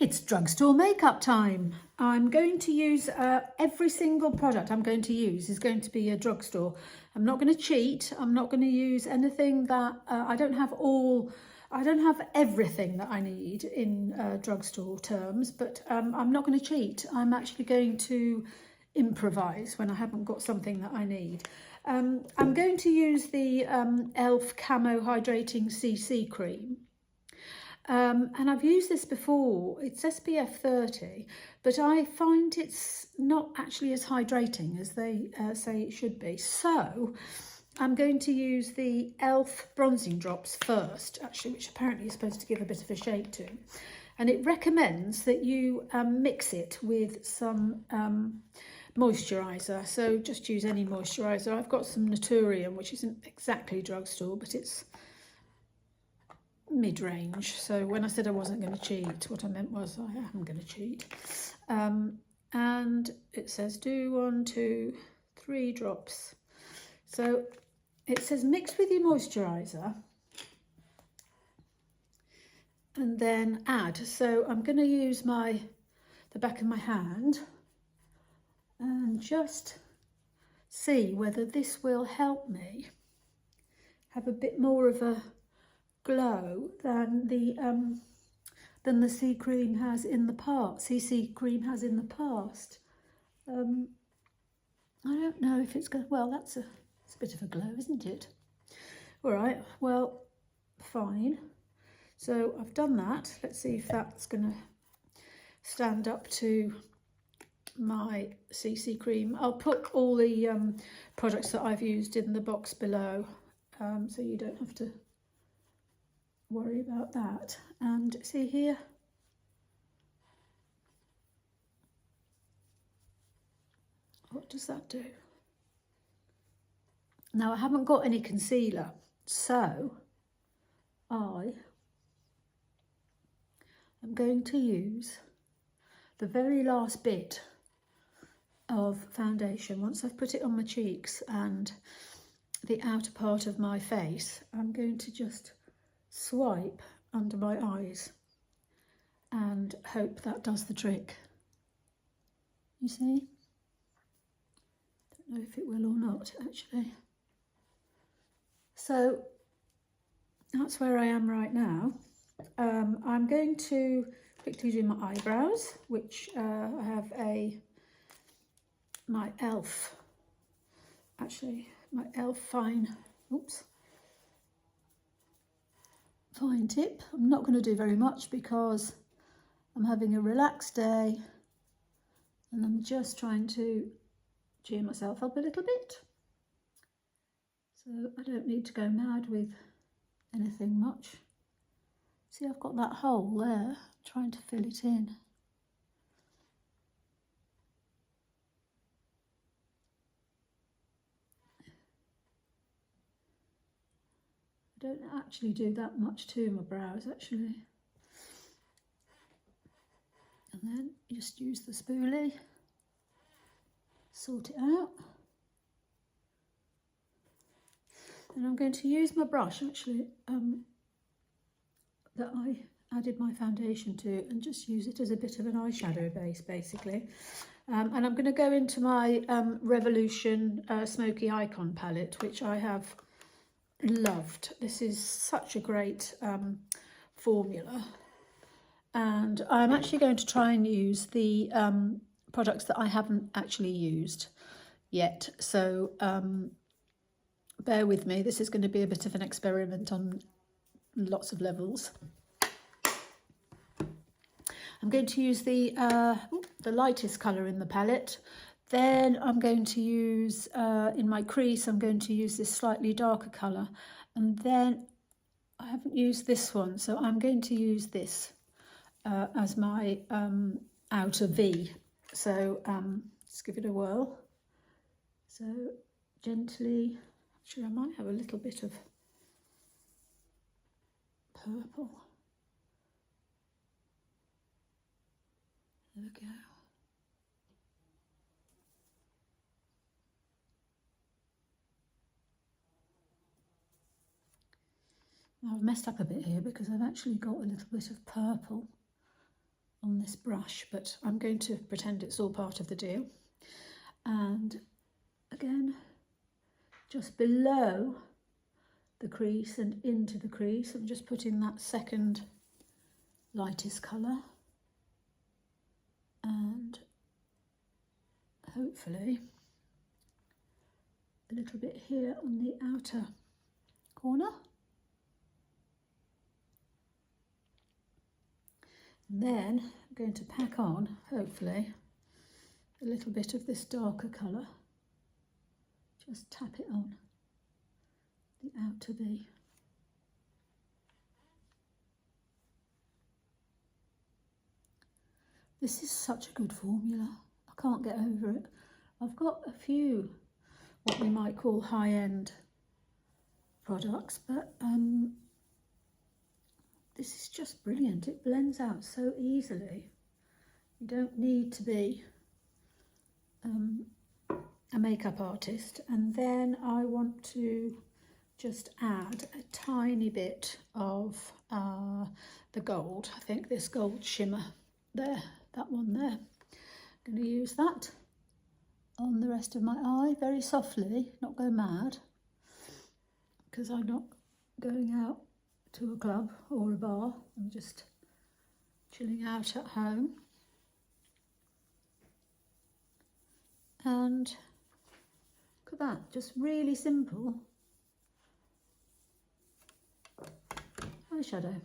It's drugstore makeup time. I'm going to use every single product I'm going to use is going to be a drugstore. I'm not going to cheat. I'm not going to use anything that I don't have everything that I need in drugstore terms, but I'm not going to cheat. I'm actually going to improvise when I haven't got something that I need. I'm going to use the e.l.f. Camo Hydrating CC Cream. And I've used this before. It's SPF 30, but I find it's not actually as hydrating as they say it should be. So I'm going to use the e.l.f. bronzing drops first, actually, which apparently is supposed to give a bit of a shade to. And it recommends that you mix it with some moisturiser. So just use any moisturiser. I've got some Naturel, which isn't exactly drugstore, but it's mid-range. So when I said I wasn't going to cheat, what I meant was I am going to cheat. And it says do 1, 2, 3 drops. So it says mix with your moisturiser and then add. So I'm going to use the back of my hand and just see whether this will help me have a bit more of a glow than the CC cream has in the past. I don't know if it's going. Well, it's a bit of a glow, isn't it? All right. Well, fine. So I've done that. Let's see if that's going to stand up to my CC cream. I'll put all the products that I've used in the box below, so you don't have to worry about that. And see here, what does that do? Now I haven't got any concealer, so I am going to use the very last bit of foundation. Once I've put it on my cheeks and the outer part of my face, I'm going to just swipe under my eyes and hope that does the trick. You see? Don't know if it will or not, actually. So that's where I am right now. I'm going to quickly do my eyebrows, which I have my e.l.f. Actually, my e.l.f. fine tip. I'm not going to do very much because I'm having a relaxed day and I'm just trying to cheer myself up a little bit. So I don't need to go mad with anything much. See, I've got that hole there, trying to fill it in. I don't actually do that much to my brows, actually. And then just use the spoolie, sort it out. And I'm going to use my brush, actually, that I added my foundation to, and just use it as a bit of an eyeshadow base, basically. And I'm going to go into my Revolution Smokey Icon palette, which I have loved. This is such a great formula. And I'm actually going to try and use the products that I haven't actually used yet. So bear with me. This is going to be a bit of an experiment on lots of levels. I'm going to use the lightest colour in the palette. Then I'm going to use, in my crease, I'm going to use this slightly darker colour. And then I haven't used this one, so I'm going to use this as my outer V. So let's give it a whirl. So gently, actually I might have a little bit of purple. There we go. I've messed up a bit here because I've actually got a little bit of purple on this brush, but I'm going to pretend it's all part of the deal. And again, just below the crease and into the crease, I'm just putting that second lightest colour, and hopefully a little bit here on the outer corner. And then I'm going to pack on, hopefully, a little bit of this darker colour. Just tap it on the outer V. This is such a good formula. I can't get over it. I've got a few what we might call high-end products, but this is just brilliant. It blends out so easily. You don't need to be a makeup artist. And then I want to just add a tiny bit of the gold. I think this gold shimmer there, that one there. I'm going to use that on the rest of my eye very softly, not go mad, because I'm not going out to a club or a bar. I'm just chilling out at home. And look at that, just really simple eyeshadow.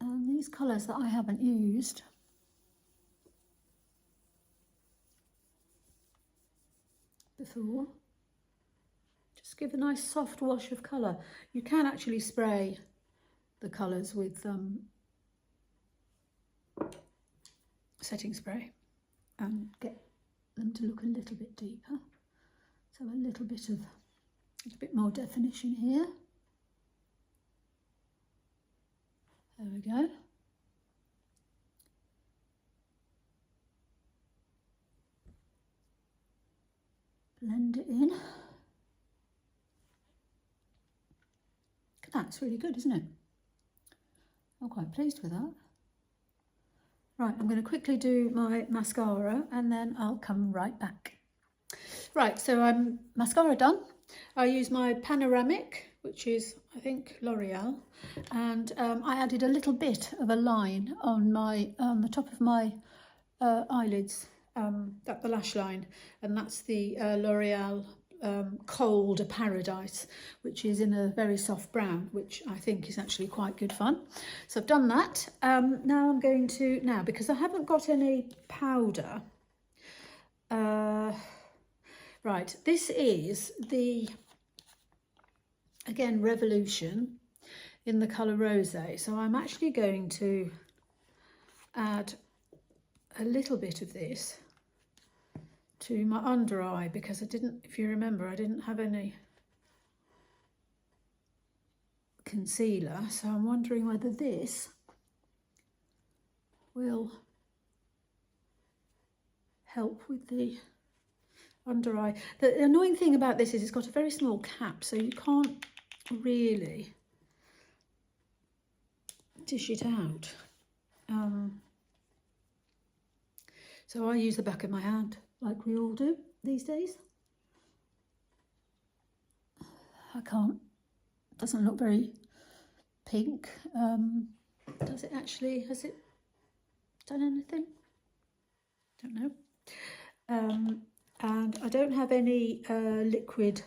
And these colours that I haven't used, before, just give a nice soft wash of colour. You can actually spray the colours with setting spray and get them to look a little bit deeper. So a little bit more definition here. There we go. Blend it in. That's really good, isn't it? I'm quite pleased with that. Right, I'm going to quickly do my mascara and then I'll come right back. Right, so I'm mascara done. I use my Panoramic, which is, I think, Loreal, and I added a little bit of a line on my the top of my eyelids, at the lash line, and that's the L'Oreal Kohl Paradise, which is in a very soft brown, which I think is actually quite good fun. So I've done that. Now I'm going to, because I haven't got any powder, right, this is the, again, Revolution in the colour Rosé. So I'm actually going to add a little bit of this to my under eye, because I didn't, if you remember, I didn't have any concealer, so I'm wondering whether this will help with the under eye. The annoying thing about this is it's got a very small cap, so you can't really dish it out. So I use the back of my hand, like we all do these days. I can't, it doesn't look very pink. Does it actually, has it done anything? Don't know. And I don't have any liquid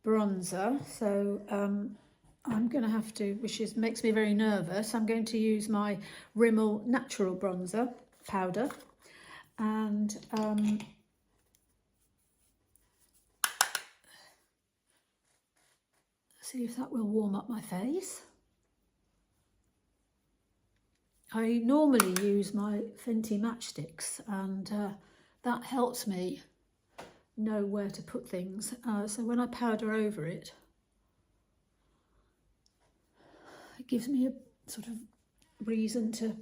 bronzer, so I'm going to have to, makes me very nervous, I'm going to use my Rimmel Naturel bronzer powder. And see if that will warm up my face. I normally use my Fenty matchsticks, and that helps me know where to put things. So when I powder over it, it gives me a sort of reason to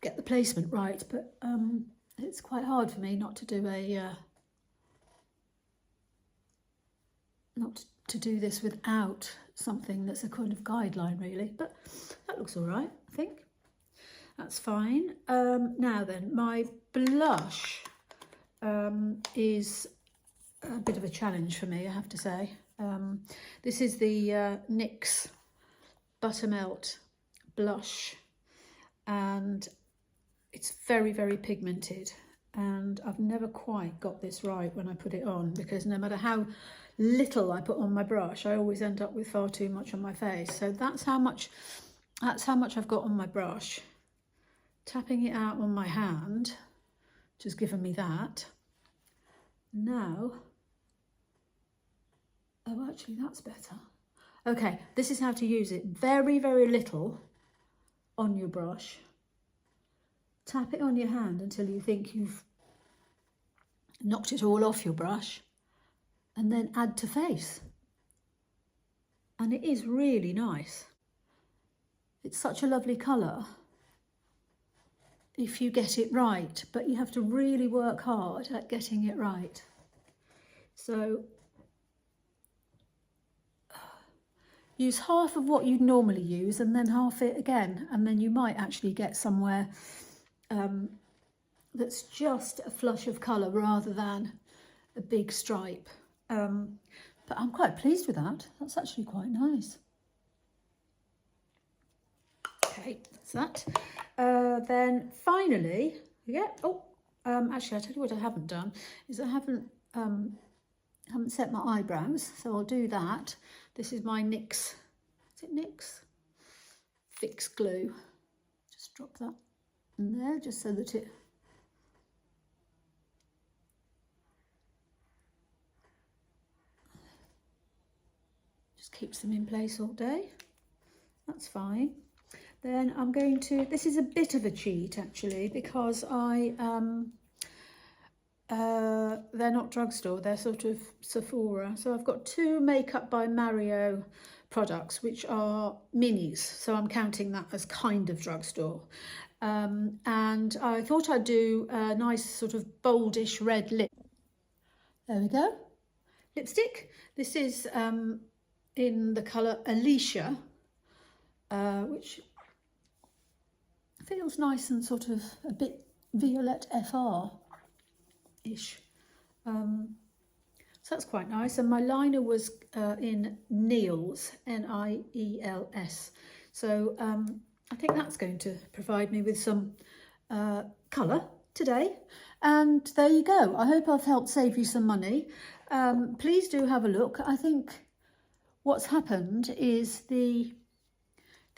get the placement right, but it's quite hard for me not to do not to do this without something that's a kind of guideline really, but that looks all right, I think. That's fine. Now then, my blush is a bit of a challenge for me, I have to say. This is the NYX Buttermelt blush, and it's very, very pigmented, and I've never quite got this right when I put it on, because no matter how little I put on my brush, I always end up with far too much on my face. So that's how much I've got on my brush. Tapping it out on my hand, just given me that. Now, oh, actually that's better. Okay, this is how to use it. Very, very little on your brush. Tap it on your hand until you think you've knocked it all off your brush, and then add to face. And it is really nice. It's such a lovely colour if you get it right, but you have to really work hard at getting it right. So use half of what you'd normally use and then half it again, and then you might actually get somewhere that's just a flush of colour rather than a big stripe. But I'm quite pleased with that. That's actually quite nice. Okay, that's that. Then finally, yeah, actually I'll tell you what I haven't done, is I haven't set my eyebrows, so I'll do that. This is my NYX, is it NYX? Fix Glue. Just drop that in there, just so that it just keeps them in place all day. That's fine. Then I'm going to, this is a bit of a cheat actually, because they're not Drugstore, they're sort of Sephora. So I've got two MAKEUPBYMARIO products, which are minis. So I'm counting that as kind of Drugstore. And I thought I'd do a nice sort of boldish red lip. There we go. Lipstick. This is in the colour Alicia, which feels nice and sort of a bit Violette FR-ish. So that's quite nice. And my liner was in Niels, N-I-E-L-S. So I think that's going to provide me with some colour today. And there you go. I hope I've helped save you some money. Please do have a look. I think what's happened is the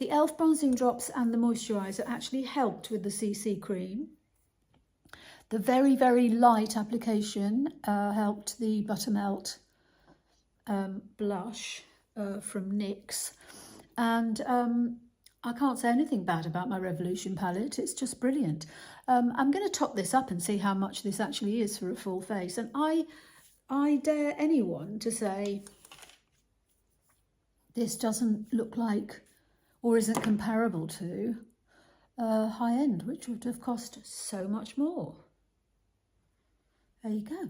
e.l.f. bronzing drops and the moisturiser actually helped with the CC cream. The very, very light application helped the Buttermelt blush from NYX. And I can't say anything bad about my Revolution palette. It's just brilliant. I'm going to top this up and see how much this actually is for a full face. And I dare anyone to say this doesn't look like or isn't comparable to high end, which would have cost so much more. There you go.